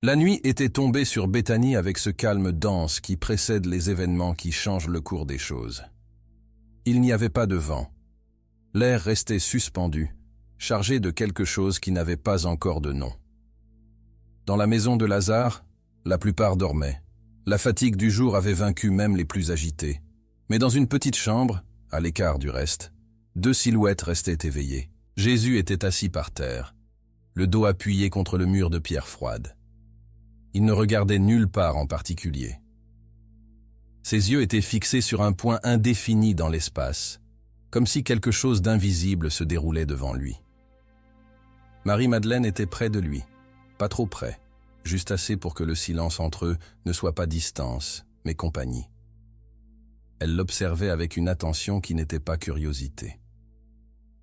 La nuit était tombée sur Béthanie avec ce calme dense qui précède les événements qui changent le cours des choses. Il n'y avait pas de vent. L'air restait suspendu, chargé de quelque chose qui n'avait pas encore de nom. Dans la maison de Lazare, la plupart dormaient. La fatigue du jour avait vaincu même les plus agités. Mais dans une petite chambre, à l'écart du reste, deux silhouettes restaient éveillées. Jésus était assis par terre, le dos appuyé contre le mur de pierre froide. Il ne regardait nulle part en particulier. Ses yeux étaient fixés sur un point indéfini dans l'espace, comme si quelque chose d'invisible se déroulait devant lui. Marie-Madeleine était près de lui, pas trop près, juste assez pour que le silence entre eux ne soit pas distance, mais compagnie. Elle l'observait avec une attention qui n'était pas curiosité.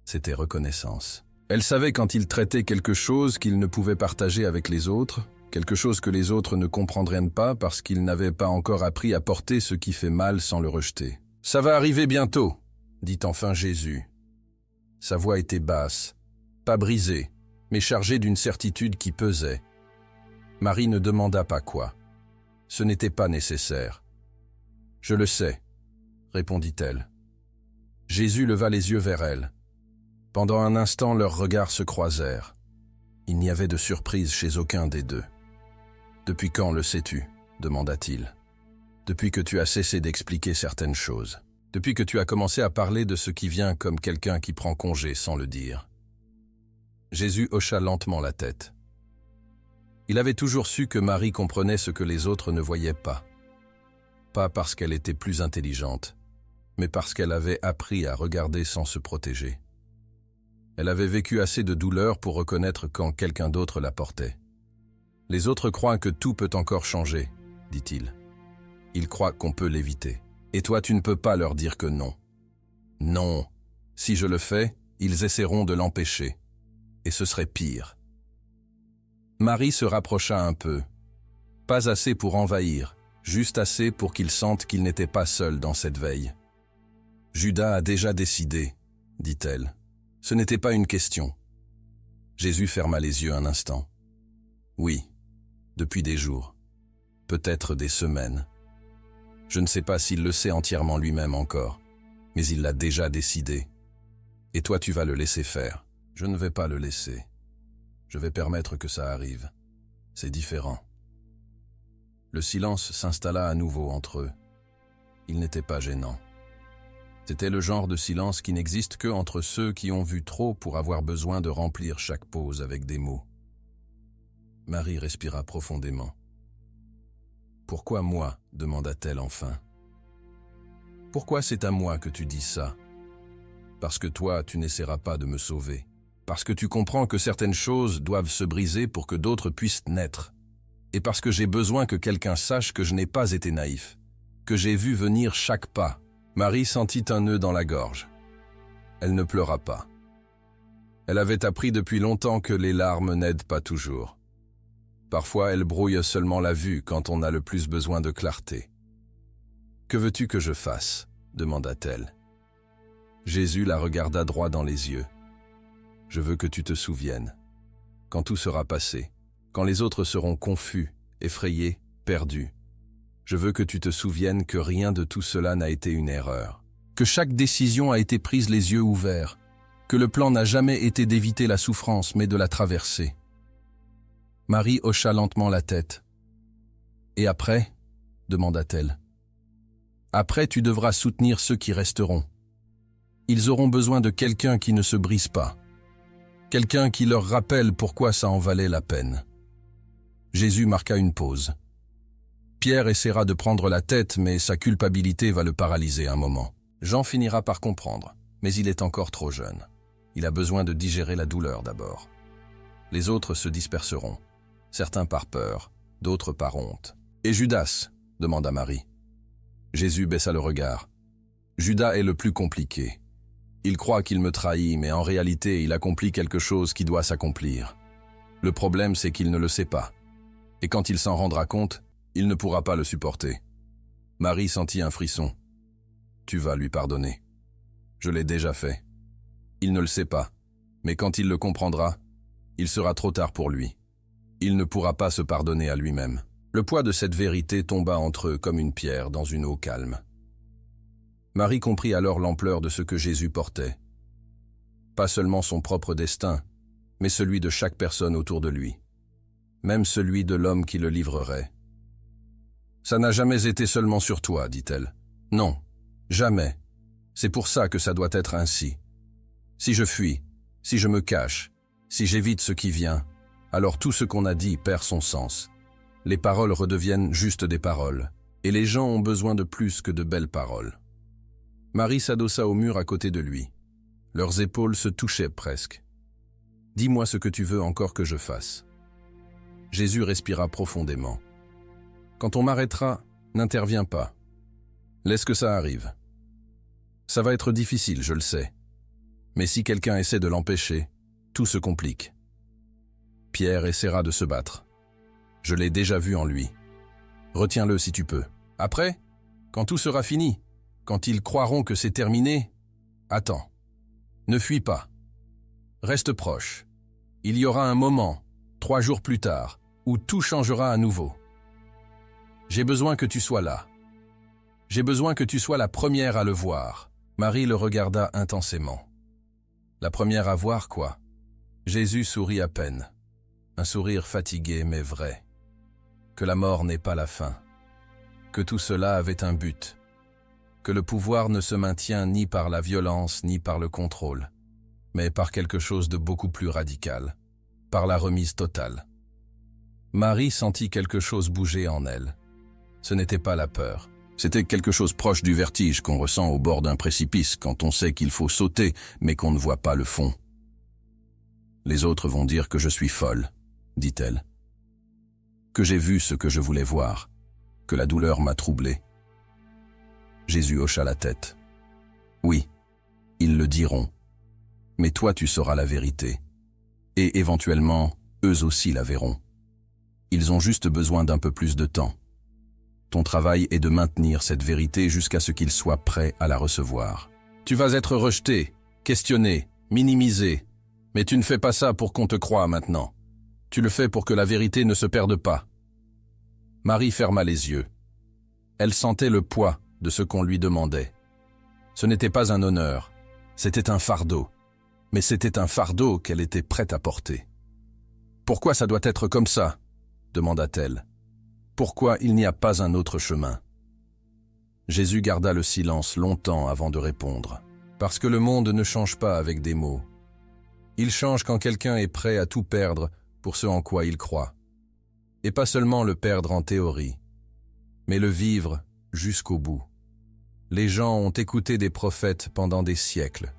C'était reconnaissance. Elle savait quand il traitait quelque chose qu'il ne pouvait partager avec les autres, quelque chose que les autres ne comprendraient pas parce qu'ils n'avaient pas encore appris à porter ce qui fait mal sans le rejeter. « Ça va arriver bientôt », dit enfin Jésus. Sa voix était basse, pas brisée, mais chargée d'une certitude qui pesait. Marie ne demanda pas quoi. Ce n'était pas nécessaire. « Je le sais », répondit-elle. Jésus leva les yeux vers elle. Pendant un instant, leurs regards se croisèrent. Il n'y avait de surprise chez aucun des deux. « Depuis quand le sais-tu » demanda-t-il. « Depuis que tu as cessé d'expliquer certaines choses. Depuis que tu as commencé à parler de ce qui vient comme quelqu'un qui prend congé sans le dire. » Jésus hocha lentement la tête. Il avait toujours su que Marie comprenait ce que les autres ne voyaient pas. Pas parce qu'elle était plus intelligente, mais parce qu'elle avait appris à regarder sans se protéger. Elle avait vécu assez de douleur pour reconnaître quand quelqu'un d'autre la portait. « Les autres croient que tout peut encore changer, » dit-il. « Ils croient qu'on peut l'éviter. Et toi, tu ne peux pas leur dire que non. Non, si je le fais, ils essaieront de l'empêcher. Et ce serait pire. » Marie se rapprocha un peu. Pas assez pour envahir, juste assez pour qu'il sente qu'il n'était pas seul dans cette veille. « Judas a déjà décidé, » dit-elle. Ce n'était pas une question. Jésus ferma les yeux un instant. Oui, depuis des jours, peut-être des semaines. Je ne sais pas s'il le sait entièrement lui-même encore, mais il l'a déjà décidé. Et toi, tu vas le laisser faire. Je ne vais pas le laisser. Je vais permettre que ça arrive. C'est différent. Le silence s'installa à nouveau entre eux. Il n'était pas gênant. C'était le genre de silence qui n'existe que entre ceux qui ont vu trop pour avoir besoin de remplir chaque pause avec des mots. Marie respira profondément. « Pourquoi moi » demanda-t-elle enfin. « Pourquoi c'est à moi que tu dis ça ? Parce que toi, tu n'essaieras pas de me sauver. Parce que tu comprends que certaines choses doivent se briser pour que d'autres puissent naître. Et parce que j'ai besoin que quelqu'un sache que je n'ai pas été naïf, que j'ai vu venir chaque pas. » Marie sentit un nœud dans la gorge. Elle ne pleura pas. Elle avait appris depuis longtemps que les larmes n'aident pas toujours. Parfois, elles brouillent seulement la vue quand on a le plus besoin de clarté. « Que veux-tu que je fasse » demanda-t-elle. Jésus la regarda droit dans les yeux. « Je veux que tu te souviennes. Quand tout sera passé, quand les autres seront confus, effrayés, perdus, je veux que tu te souviennes que rien de tout cela n'a été une erreur, que chaque décision a été prise les yeux ouverts, que le plan n'a jamais été d'éviter la souffrance mais de la traverser. » Marie hocha lentement la tête. « Et après » demanda-t-elle. « Après, tu devras soutenir ceux qui resteront. Ils auront besoin de quelqu'un qui ne se brise pas, quelqu'un qui leur rappelle pourquoi ça en valait la peine. » Jésus marqua une pause. Pierre essaiera de prendre la tête, mais sa culpabilité va le paralyser un moment. Jean finira par comprendre, mais il est encore trop jeune. Il a besoin de digérer la douleur d'abord. Les autres se disperseront, certains par peur, d'autres par honte. « Et Judas ?» demanda Marie. Jésus baissa le regard. « Judas est le plus compliqué. Il croit qu'il me trahit, mais en réalité, il accomplit quelque chose qui doit s'accomplir. Le problème, c'est qu'il ne le sait pas. Et quand il s'en rendra compte, il ne pourra pas le supporter. » Marie sentit un frisson. « Tu vas lui pardonner. Je l'ai déjà fait. Il ne le sait pas, mais quand il le comprendra, il sera trop tard pour lui. Il ne pourra pas se pardonner à lui-même. Le poids de cette vérité tomba entre eux comme une pierre dans une eau calme. Marie comprit alors l'ampleur de ce que Jésus portait. Pas seulement son propre destin, mais celui de chaque personne autour de lui. Même celui de l'homme qui le livrerait. « Ça n'a jamais été seulement sur toi, dit-elle. Non, jamais. C'est pour ça que ça doit être ainsi. Si je fuis, si je me cache, si j'évite ce qui vient, alors tout ce qu'on a dit perd son sens. Les paroles redeviennent juste des paroles, et les gens ont besoin de plus que de belles paroles. » Marie s'adossa au mur à côté de lui. Leurs épaules se touchaient presque. « Dis-moi ce que tu veux encore que je fasse. » Jésus respira profondément. « Quand on m'arrêtera, n'interviens pas. Laisse que ça arrive. Ça va être difficile, je le sais. Mais si quelqu'un essaie de l'empêcher, tout se complique. » Pierre essaiera de se battre. Je l'ai déjà vu en lui. Retiens-le si tu peux. Après, quand tout sera fini, quand ils croiront que c'est terminé, attends. Ne fuis pas. Reste proche. Il y aura un moment, 3 jours plus tard, où tout changera à nouveau. J'ai besoin que tu sois là. J'ai besoin que tu sois la première à le voir. Marie le regarda intensément. La première à voir quoi? Jésus sourit à peine. Un sourire fatigué mais vrai. Que la mort n'est pas la fin. Que tout cela avait un but. Que le pouvoir ne se maintient ni par la violence ni par le contrôle, mais par quelque chose de beaucoup plus radical, par la remise totale. Marie sentit quelque chose bouger en elle. Ce n'était pas la peur. C'était quelque chose proche du vertige qu'on ressent au bord d'un précipice quand on sait qu'il faut sauter mais qu'on ne voit pas le fond. « Les autres vont dire que je suis folle, » dit-elle. « Que j'ai vu ce que je voulais voir, que la douleur m'a troublée. » Jésus hocha la tête. « Oui, ils le diront. Mais toi tu sauras la vérité. Et éventuellement, eux aussi la verront. Ils ont juste besoin d'un peu plus de temps. Ton travail est de maintenir cette vérité jusqu'à ce qu'ils soient prêts à la recevoir. Tu vas être rejeté, questionné, minimisé, mais tu ne fais pas ça pour qu'on te croie maintenant. Tu le fais pour que la vérité ne se perde pas. » Marie ferma les yeux. Elle sentait le poids de ce qu'on lui demandait. Ce n'était pas un honneur, c'était un fardeau. Mais c'était un fardeau qu'elle était prête à porter. « Pourquoi ça doit être comme ça ?» demanda-t-elle. « Pourquoi il n'y a pas un autre chemin ?» Jésus garda le silence longtemps avant de répondre. Parce que le monde ne change pas avec des mots. Il change quand quelqu'un est prêt à tout perdre pour ce en quoi il croit. Et pas seulement le perdre en théorie, mais le vivre jusqu'au bout. Les gens ont écouté des prophètes pendant des siècles.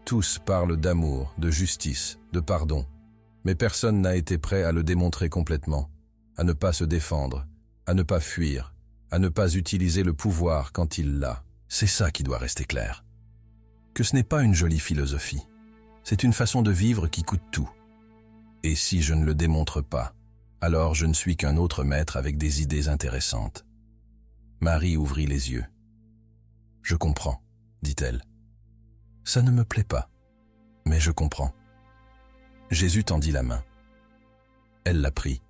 Tous parlent d'amour, de justice, de pardon. Mais personne n'a été prêt à le démontrer complètement, à ne pas se défendre, à ne pas fuir, à ne pas utiliser le pouvoir quand il l'a. C'est ça qui doit rester clair. Que ce n'est pas une jolie philosophie. C'est une façon de vivre qui coûte tout. Et si je ne le démontre pas, alors je ne suis qu'un autre maître avec des idées intéressantes. Marie ouvrit les yeux. « Je comprends, » dit-elle. « Ça ne me plaît pas, mais je comprends. » Jésus tendit la main. Elle la prit.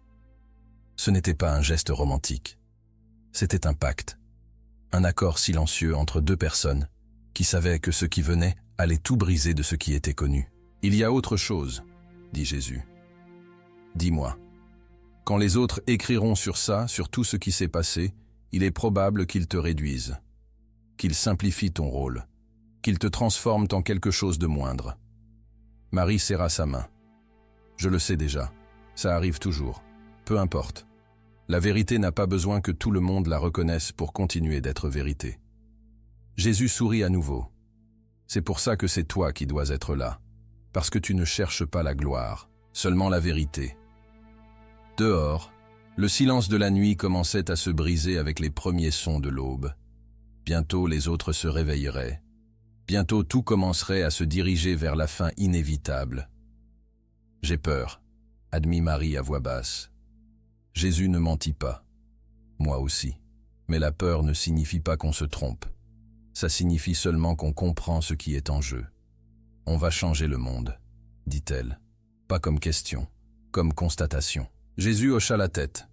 Ce n'était pas un geste romantique. C'était un pacte, un accord silencieux entre deux personnes qui savaient que ce qui venait allait tout briser de ce qui était connu. « Il y a autre chose, » dit Jésus. « Dis-moi, quand les autres écriront sur ça, sur tout ce qui s'est passé, il est probable qu'ils te réduisent, qu'ils simplifient ton rôle, qu'ils te transforment en quelque chose de moindre. » Marie serra sa main. « Je le sais déjà, ça arrive toujours, peu importe. La vérité n'a pas besoin que tout le monde la reconnaisse pour continuer d'être vérité. » Jésus sourit à nouveau. « C'est pour ça que c'est toi qui dois être là, parce que tu ne cherches pas la gloire, seulement la vérité. » Dehors, le silence de la nuit commençait à se briser avec les premiers sons de l'aube. Bientôt les autres se réveilleraient. Bientôt tout commencerait à se diriger vers la fin inévitable. « J'ai peur », admit Marie à voix basse. Jésus ne mentit pas. Moi aussi. Mais la peur ne signifie pas qu'on se trompe. Ça signifie seulement qu'on comprend ce qui est en jeu. On va changer le monde, dit-elle. Pas comme question, comme constatation. Jésus hocha la tête.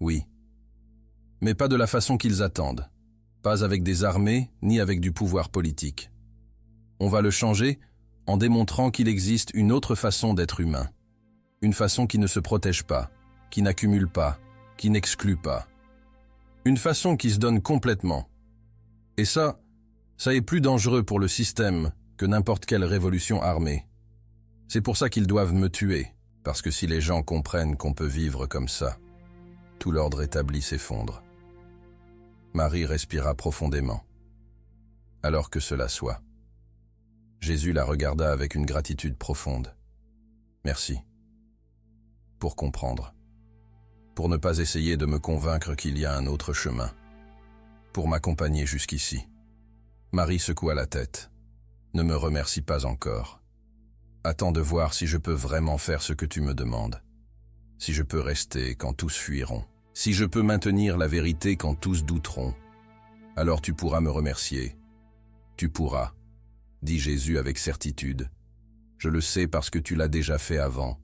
Oui. Mais pas de la façon qu'ils attendent. Pas avec des armées, ni avec du pouvoir politique. On va le changer en démontrant qu'il existe une autre façon d'être humain. Une façon qui ne se protège pas, qui n'accumule pas, qui n'exclut pas. Une façon qui se donne complètement. Et ça est plus dangereux pour le système que n'importe quelle révolution armée. C'est pour ça qu'ils doivent me tuer, parce que si les gens comprennent qu'on peut vivre comme ça, tout l'ordre établi s'effondre. Marie respira profondément. Alors que cela soit. Jésus la regarda avec une gratitude profonde. Merci. Pour comprendre. Pour ne pas essayer de me convaincre qu'il y a un autre chemin. Pour m'accompagner jusqu'ici. Marie secoua la tête. Ne me remercie pas encore. Attends de voir si je peux vraiment faire ce que tu me demandes. Si je peux rester quand tous fuiront. Si je peux maintenir la vérité quand tous douteront. Alors tu pourras me remercier. Tu pourras, dit Jésus avec certitude. Je le sais parce que tu l'as déjà fait avant.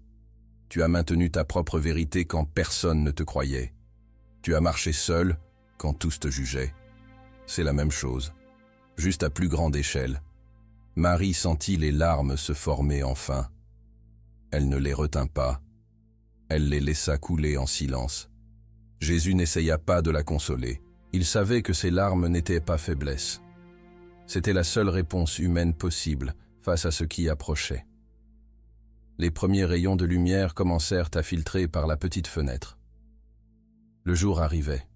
Tu as maintenu ta propre vérité quand personne ne te croyait. Tu as marché seul quand tous te jugeaient. C'est la même chose, juste à plus grande échelle. Marie sentit les larmes se former enfin. Elle ne les retint pas. Elle les laissa couler en silence. Jésus n'essaya pas de la consoler. Il savait que ses larmes n'étaient pas faiblesse. C'était la seule réponse humaine possible face à ce qui approchait. Les premiers rayons de lumière commencèrent à filtrer par la petite fenêtre. Le jour arrivait.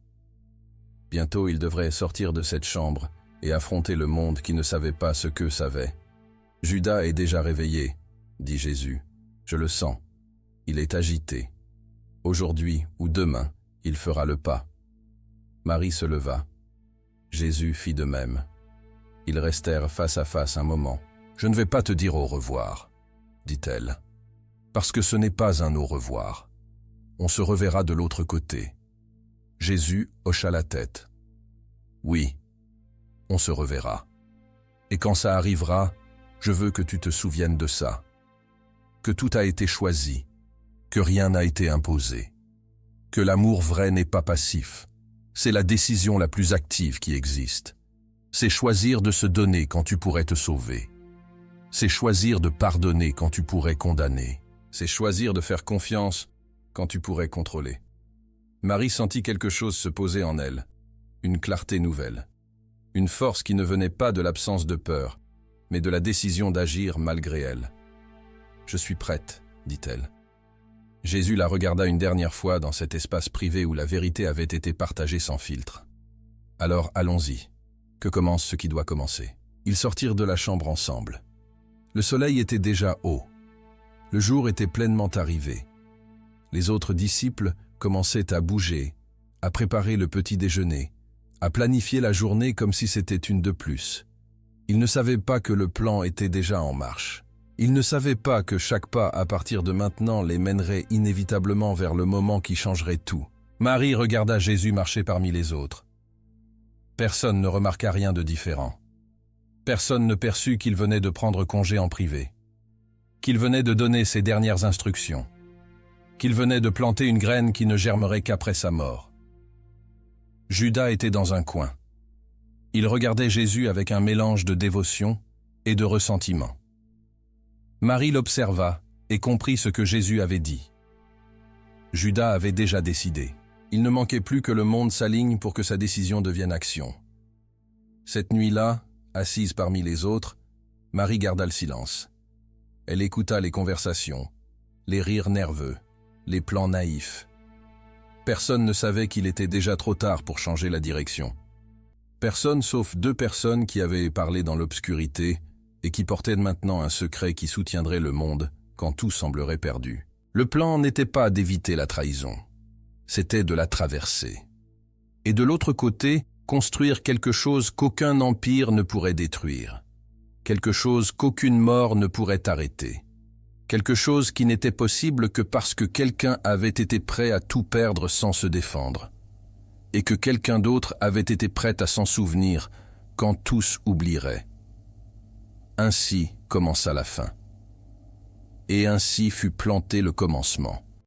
Bientôt il devrait sortir de cette chambre et affronter le monde qui ne savait pas ce qu'eux savaient. « Judas est déjà réveillé, » dit Jésus. « Je le sens. Il est agité. Aujourd'hui ou demain, il fera le pas. » Marie se leva. Jésus fit de même. Ils restèrent face à face un moment. « Je ne vais pas te dire au revoir, » dit-elle, « parce que ce n'est pas un au revoir. On se reverra de l'autre côté. » Jésus hocha la tête. « Oui, on se reverra. Et quand ça arrivera, je veux que tu te souviennes de ça. Que tout a été choisi, que rien n'a été imposé, que l'amour vrai n'est pas passif. C'est la décision la plus active qui existe. C'est choisir de se donner quand tu pourrais te sauver. C'est choisir de pardonner quand tu pourrais condamner. C'est choisir de faire confiance quand tu pourrais contrôler. » Marie sentit quelque chose se poser en elle, une clarté nouvelle, une force qui ne venait pas de l'absence de peur, mais de la décision d'agir malgré elle. « Je suis prête, » dit-elle. Jésus la regarda une dernière fois dans cet espace privé où la vérité avait été partagée sans filtre. « Alors allons-y, que commence ce qui doit commencer. » Ils sortirent de la chambre ensemble. Le soleil était déjà haut. Le jour était pleinement arrivé. Les autres disciples commençaient à bouger, à préparer le petit déjeuner, à planifier la journée comme si c'était une de plus. Ils ne savaient pas que le plan était déjà en marche. Ils ne savaient pas que chaque pas à partir de maintenant les mènerait inévitablement vers le moment qui changerait tout. Marie regarda Jésus marcher parmi les autres. Personne ne remarqua rien de différent. Personne ne perçut qu'il venait de prendre congé en privé, qu'il venait de donner ses dernières instructions, qu'il venait de planter une graine qui ne germerait qu'après sa mort. Judas était dans un coin. Il regardait Jésus avec un mélange de dévotion et de ressentiment. Marie l'observa et comprit ce que Jésus avait dit. Judas avait déjà décidé. Il ne manquait plus que le monde s'aligne pour que sa décision devienne action. Cette nuit-là, assise parmi les autres, Marie garda le silence. Elle écouta les conversations, les rires nerveux, les plans naïfs. Personne ne savait qu'il était déjà trop tard pour changer la direction. Personne sauf 2 personnes qui avaient parlé dans l'obscurité et qui portaient maintenant un secret qui soutiendrait le monde quand tout semblerait perdu. Le plan n'était pas d'éviter la trahison, c'était de la traverser. Et de l'autre côté, construire quelque chose qu'aucun empire ne pourrait détruire, quelque chose qu'aucune mort ne pourrait arrêter, quelque chose qui n'était possible que parce que quelqu'un avait été prêt à tout perdre sans se défendre, et que quelqu'un d'autre avait été prêt à s'en souvenir quand tous oublieraient. Ainsi commença la fin. Et ainsi fut planté le commencement.